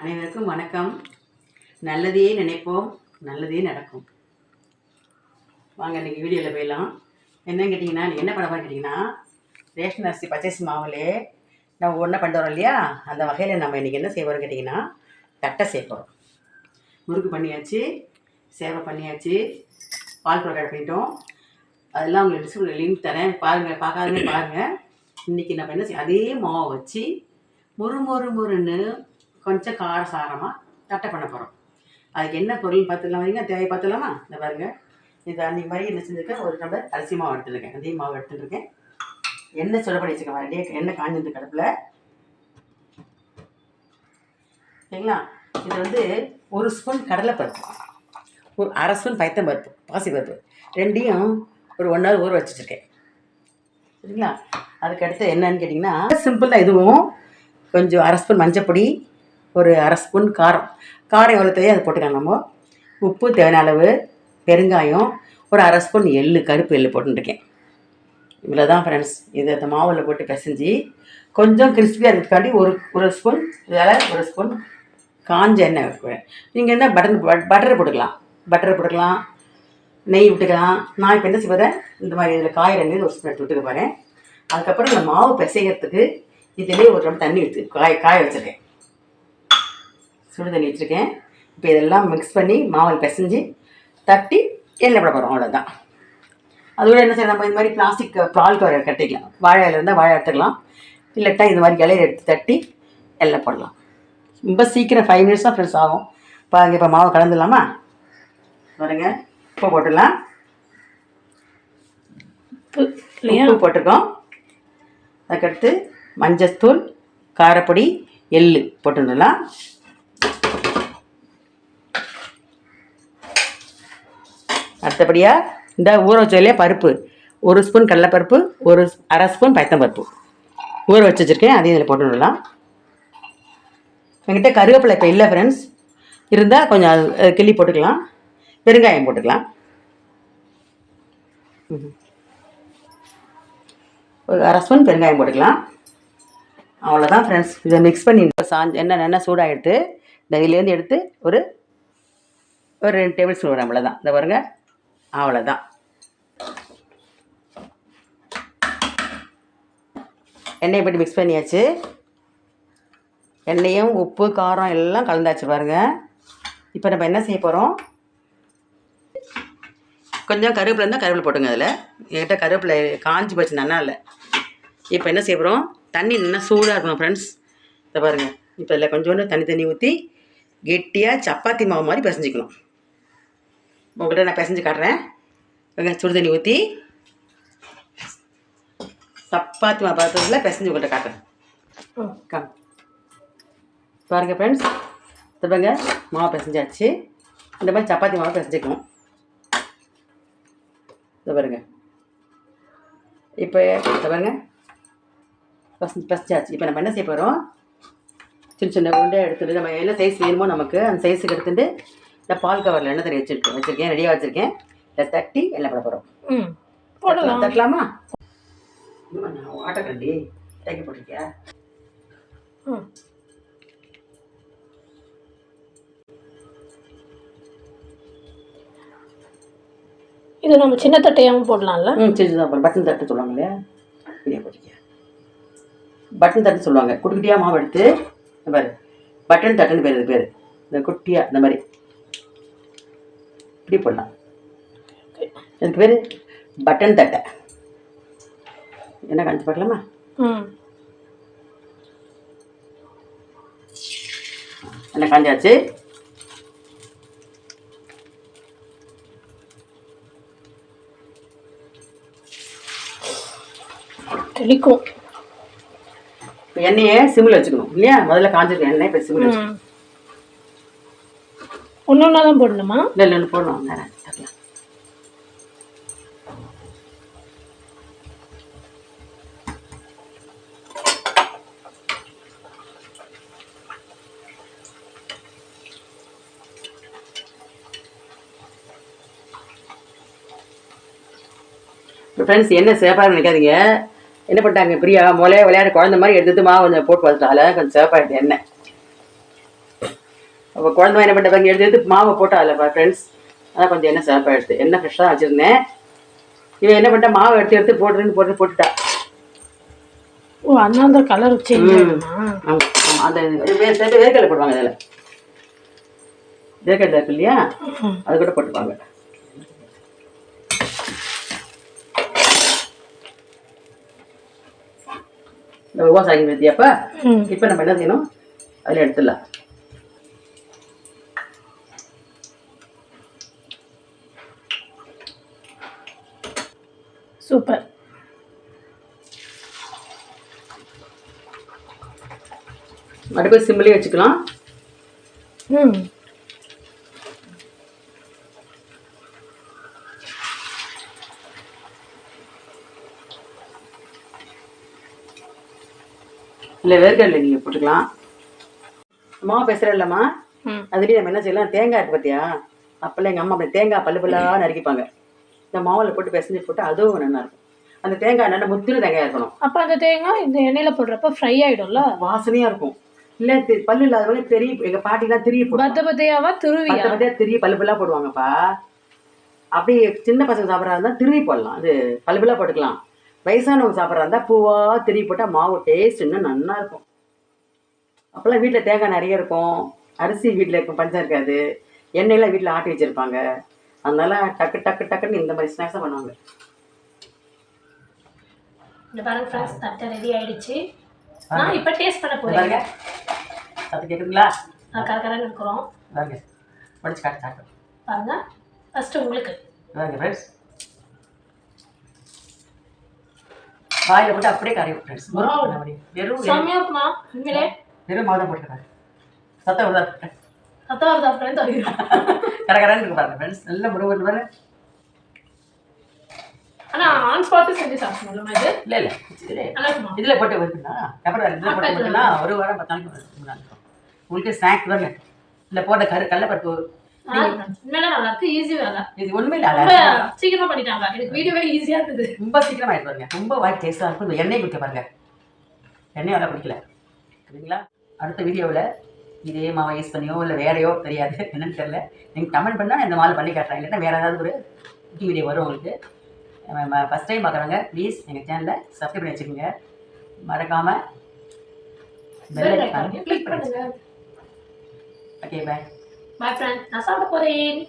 அனைவருக்கும் வணக்கம். நல்லதே நினைப்போம், நல்லதே நடக்கும். வாங்க இன்றைக்கி வீடியோவில் போயிடலாம். என்னன்னு கேட்டிங்கன்னா, என்ன பண்ண போகிறேன்னு கேட்டிங்கன்னா, ரேஷன் அரிசி பச்சரிசி மாவுலே நம்ம ஒன்றா பண்ணிட்டு வரோம் இல்லையா, அந்த வகையில் நம்ம இன்றைக்கி என்ன செய்ய போகிறோம் கேட்டிங்கன்னா, தட்டை செய்ய போகிறோம். முறுக்கு பண்ணியாச்சு, சேவை பண்ணியாச்சு, பால் புரோட்டா பண்ணிட்டோம். அதெல்லாம் உங்களுக்கு டிஸ்கிரிப்ஷனில் லிங்க் தரேன், பாருங்கள். பார்க்காதீங்க பாருங்கள். இன்றைக்கி நம்ம என்ன செய்ய, அதே மாவை வச்சு முறுன்னு கொஞ்சம் காரசாரமாக தட்டை பண்ண போகிறோம். அதுக்கு என்ன பொருள் பார்த்துக்கலாம் வரீங்க, தேவை பார்த்துலாமா? இந்த பாருங்கள், இது அன்றைக்கி மாதிரி என்ன செஞ்சுருக்கேன், ஒரு டம்ளர் அரிசி மாவு எடுத்துருக்கேன். அதே மாவு எடுத்துருக்கேன். எண்ணெய் சுட பண்ணி வச்சுருக்கேன். ரெடியே எண்ணெய் காஞ்சிருந்து கடுப்பில் சரிங்களா. இது வந்து ஒரு ஸ்பூன் கடலைப்பருப்பு, ஒரு அரை ஸ்பூன் பயத்தம்பருப்பு, பாசிப்பருப்பு, ரெண்டையும் ஒரு 1 hour ஊற வச்சுருக்கேன் சரிங்களா. அதுக்கடுத்து என்னன்னு கேட்டிங்கன்னா, சிம்பிள் தான். இதுவும் கொஞ்சம் அரை ஸ்பூன் மஞ்சப்பொடி, ஒரு அரை ஸ்பூன் காரம் எவ்வளோ தேவையோ அதை போட்டுக்கலாம். நம்ம உப்பு தேவையான அளவு, பெருங்காயம், ஒரு அரை ஸ்பூன் எள்ளு, கருப்பு எள்ளு போட்டுருக்கேன். இவ்வளோ தான் ஃப்ரெண்ட்ஸ். இது அந்த மாவில் போட்டு பிசைஞ்சு கொஞ்சம் கிறிஸ்பியாக இருக்கிறதுக்காண்டி ஒரு ஸ்பூன் இதில் ஒரு ஸ்பூன் காஞ்ச எண்ணெய் வைக்குவேன். நீங்கள் என்ன பட்டர் போட்டுக்கலாம், நெய் விட்டுக்கலாம். நான் இப்போ என்ன செய்வேன், இந்த மாதிரி இதில் காயிற எண்ணெய் ஒரு ஸ்பூன் விட்டுக்க போகிறேன். அதுக்கப்புறம் இந்த மாவு பிசைகிறதுக்கு இதிலே ஒரு டம்ளர் தண்ணி எடுத்து காய வச்சுருக்கேன், சுடு தண்ணி வச்சுருக்கேன். இப்போ இதெல்லாம் மிக்ஸ் பண்ணி மாவில் பிசைஞ்சு தட்டி எண்ணெய் போட போகிறோம். அவ்வளோதான். அதோட என்ன செய்யணும், நம்ம இந்த மாதிரி பிளாஸ்டிக் பால் கவர் கட்டிக்கலாம். வாழை இலை இருந்தால் வாழை எடுத்துக்கலாம், இல்லட்டா இந்த மாதிரி இலையை எடுத்து தட்டி எண்ணெய் போடலாம். ரொம்ப சீக்கிரம் 5 minutes தான் ஃப்ரெண்ட்ஸ் ஆகும். பாருங்கள், இப்போ மாவை கலந்துடலாமா? பாருங்க, உப்பு போட்டுடலாம். உப்பு போட்டிருக்கோம். அதுக்கடுத்து மஞ்சத்தூள், காரப்பொடி, எள்ளு போட்டுடலாம். அடுத்தபடியாக இந்த ஊற வச்சதுலேயே பருப்பு, ஒரு ஸ்பூன் கடலைப்பருப்பு, ஒரு அரை ஸ்பூன் பயத்தம்பருப்பு ஊற வச்சுருக்கேன். அதையும் இதில் போட்டுடலாம். என்கிட்ட கருவேப்பிலை இப்போ இல்லை ஃப்ரெண்ட்ஸ், இருந்தால் கொஞ்சம் கிள்ளி போட்டுக்கலாம். பெருங்காயம் போட்டுக்கலாம், ஒரு அரை ஸ்பூன் பெருங்காயம் போட்டுக்கலாம். அவ்வளோதான் ஃப்ரெண்ட்ஸ். இதை மிக்ஸ் பண்ணி எண்ணெய் சூடாகிடுத்து இதிலேருந்து எடுத்து ஒரு 2 டேபிள் ஸ்பூன் வரும். அவ்வளோதான். இந்த பாருங்க, அவ்வளோதான். எண்ணெயை போட்டு மிக்ஸ் பண்ணியாச்சு. எண்ணெயும் உப்பு காரம் எல்லாம் கலந்தாச்சு பாருங்கள். இப்போ நம்ம என்ன செய்ய போகிறோம், கொஞ்சம் கருவேப்பிலை இருந்தால் கருவேப்பிலை போட்டுங்க. அதில் என்கிட்ட கருவேப்பிலை காஞ்சி போச்சு, நல்லா இல்லை. இப்போ என்ன செய்ய போகிறோம், தண்ணி நல்லா சூடாக இருக்கணும் ஃப்ரெண்ட்ஸ். இதை பாருங்கள். இப்போ இதில் கொஞ்சோண்டு தண்ணி ஊற்றி கெட்டியாக சப்பாத்தி மாவு மாதிரி பிசைஞ்சிக்கணும். உங்கள்கிட்ட நான் பிசைஞ்சு காட்டுறேன். சுடு தண்ணி ஊற்றி சப்பாத்தி மாவு பதத்தில் பிசைஞ்சு உங்கள்கிட்ட காட்டுறேன். பாருங்கள் ஃப்ரெண்ட்ஸ், இதை பாருங்க, மாவு பிசைஞ்சாச்சு. இந்த மாதிரி சப்பாத்தி மாவு பிசைஞ்சிக்கணும். இதை பாருங்க. இப்போ இதை பாருங்க, பசிச்சாச்சு. இப்போ நம்ம என்ன செய்ய போகிறோம், சின்ன உருண்டையாக எடுத்துகிட்டு நம்ம என்ன சைஸ் வேணுமோ நமக்கு அந்த சைஸுக்கு எடுத்துகிட்டு இந்த பால் கவரில் எண்ணெய் தண்ணி வச்சுருக்கேன், ரெடியாக வச்சுருக்கேன். இதை தட்டி எண்ணெய் போட போகிறோம். தட்டலாமா? நான் வாட்டக்கண்டி தேக்கி போட்டிருக்கியா? இது நம்ம சின்ன தட்டையாகவும் போடலாம்ல? சின்னதாக போடலாம். பட்டன் தட்டு சொல்லுவாங்க இல்லையா, இப்படியே போட்டிருக்கியா? பட்டன் தட்டு சொல்லுவாங்க. குட்டியாக மாவு எடுத்து பாரு, பட்டன் தட்டுன்னு பேர். இது பேர் இந்த குட்டியாக இந்த மாதிரி இப்படி போடலாம். இதுக்கு பேர் பட்டன் தட்டை. என்ன காஞ்சி பார்க்கலாமா? என்ன காஞ்சாச்சு. தெளிக்கும். எண்ணெயை சிம்மில் வச்சுக்கணும் இல்லையா, முதல்ல காஞ்சிருக்க எண்ணெய் இப்போ சிம்மில் வச்சுக்கணும். ஒன்றா தான் போடணுமா? இல்லை போடணும். நேரம் தரலாம். இப்போ ஃப்ரெண்ட்ஸ், என்ன சேப்பாக நினைக்காதீங்க. என்ன பண்ணிட்டாங்க பிரியா, விளையாட குழந்த மாதிரி எடுத்து மாவு கொஞ்சம் போட்டு பார்த்துட்டால கொஞ்சம் சேப்பாகிடுது எண்ணெய். அப்போ குழந்தை என்ன பண்ணிட்டு எடுத்து எடுத்து மாவை போட்டா இல்லைப்பா ஃப்ரெண்ட்ஸ். அதான் கொஞ்சம் எண்ணெய் சேப்பாக எடுத்து எண்ணெய் ஃப்ரெஷ்ஷாக வச்சுருந்தேன். இவன் என்ன பண்ணிட்டா மாவை எடுத்து எடுத்து போட்டுட்டா. ஓ அதனால தான் கலர் சேஞ்ச் ஆகுமா? ஆமாம் ஆமாம். அந்த வேர்க்கடலை போடுவாங்க அதில். வேர்க்கடலை இருக்கு இல்லையா, அது கூட போட்டுப்பாங்க. இந்த விவசாயி பற்றியப்ப இப்போ நம்ம என்ன செய்யணும், அதில் எடுத்துடலாம். சூப்பர். அடுப்பு சிம்மிலே வச்சுக்கலாம். இல்லை வேர்க்கடலை நீங்கள் போட்டுக்கலாம். மாவு பேசுகிற இல்லைம்மா, அதுலேயே நம்ம என்ன செய்யலாம், தேங்காய் இருக்கு பார்த்தியா, அப்போல்லாம் எங்கள் அம்மா அப்படி தேங்காய் பல்லாக நறுக்கிப்பாங்க. இந்த மாவில் போட்டு பிசைஞ்சு போட்டு அதுவும் நல்லா இருக்கும். அந்த தேங்காய் நல்லா முத்தின தேங்காய் இருக்கணும். அப்போ அந்த தேங்காய் இந்த எண்ணெயில் போடுறப்ப ஃப்ரை ஆகிடும்ல, வாசனையாக இருக்கும். இல்லை பல்லு இல்லாதவங்க தெரிய, எங்கள் பாட்டிலாம் திரிய போடுவாங்க. பத்தையாக திரிய பல்லுலாம் போடுவாங்கப்பா. அப்படி சின்ன பசங்க சாப்பிட்றா இருந்தால் திருவி போடலாம், அது பல்லுலாம் போட்டுக்கலாம். வயசானவங்க சாப்பிட்றா இருந்தால் பூவாக திருவி போட்டால் மாவு டேஸ்ட் இன்னும் நல்லா இருக்கும். அப்போல்லாம் வீட்டில் தேங்காய் நிறைய இருக்கும், அரிசி வீட்டில் இருக்கும், பஞ்சம் இருக்காது, எண்ணெயெல்லாம் வீட்டில் ஆட்டி வச்சுருப்பாங்க. அதனால டக்கு டக்கு டக்குன்னு இந்த மாதிரி ஸ்நாக்ஸாக பண்ணுவாங்க. இந்த பாருங்க ஃப்ரெண்ட்ஸ், தட்டை ரெடி ஆயிடுச்சு. நான் இப்போ டேஸ்ட் பண்ண போறேன். அது கேட்குங்களா? கரெக்டாக இருக்கிறோம். பாருங்க படிச்சு காட்டு காட்டு பாருங்க. ஃபர்ஸ்ட் உங்களுக்கு பாருங்க ஃப்ரெண்ட்ஸ், வாயில் போட்டு அப்படியே கரையும் ஃப்ரெண்ட்ஸ். வெறும் செம்மையா இருக்குமா? உண்மையிலே வெறும் மாவு தான் போட்டுருக்காங்க. சத்தம் வருதா? சத்தம் வருதா ஃப்ரெண்ட்ஸ்? கரகரன்னு இருக்கு பாருங்க ஃப்ரெண்ட்ஸ், நல்ல முருகன் பாருங்க. ஆனால் ஆன் ஸ்பாட்டு செஞ்சு சாப்பிடணும். இது இல்லை இல்லை இதில் போட்டு வருதுன்னா அப்புறம் இதில் போட்டு வருதுன்னா ஒரு வாரம் 10 நாளைக்கு இருக்கும் உங்களுக்கு. ஸ்நாக்ஸ் தானே இல்லை போட்ட கடலைப்பருப்பு உண்மையில நல்லா இருக்கு. ஈஸி வேலை, இது ஒன்றுமே இல்லை, சீக்கிரமா பண்ணிட்டாங்க. எனக்கு வீடியோவே ஈஸியா இருந்தது. ரொம்ப சீக்கிரமா ஆயிட்டு பாருங்க, ரொம்ப வாய் டேஸ்டாக இருக்கும். இந்த எண்ணெய் குடிக்க பாருங்க, எண்ணெய் நல்லா குடிக்கல சரிங்களா. அடுத்த வீடியோவில் இதே மாவை யூஸ் பண்ணியோ இல்லை வேறையோ தெரியாது, என்னன்னு தெரியல. நீங்கள் கமெண்ட் பண்ணால் இந்த மாலை பண்ணி காட்டுறேன், இல்லைன்னா வேறு ஏதாவது ஒரு குட்டி வீடியோ வரும் உங்களுக்கு. ஃபஸ்ட் டைம் பார்க்குறவங்க ப்ளீஸ் எங்கள் சேனலை சப்ஸ்கிரைப் பண்ணி வச்சுக்கோங்க. மறக்காமல் பெல் ஐகானை கிளிக் பண்ணுங்க. Okay bye. பாய் ஃப்ரெண்ட், நான் சாப்பிட போகிறேன்.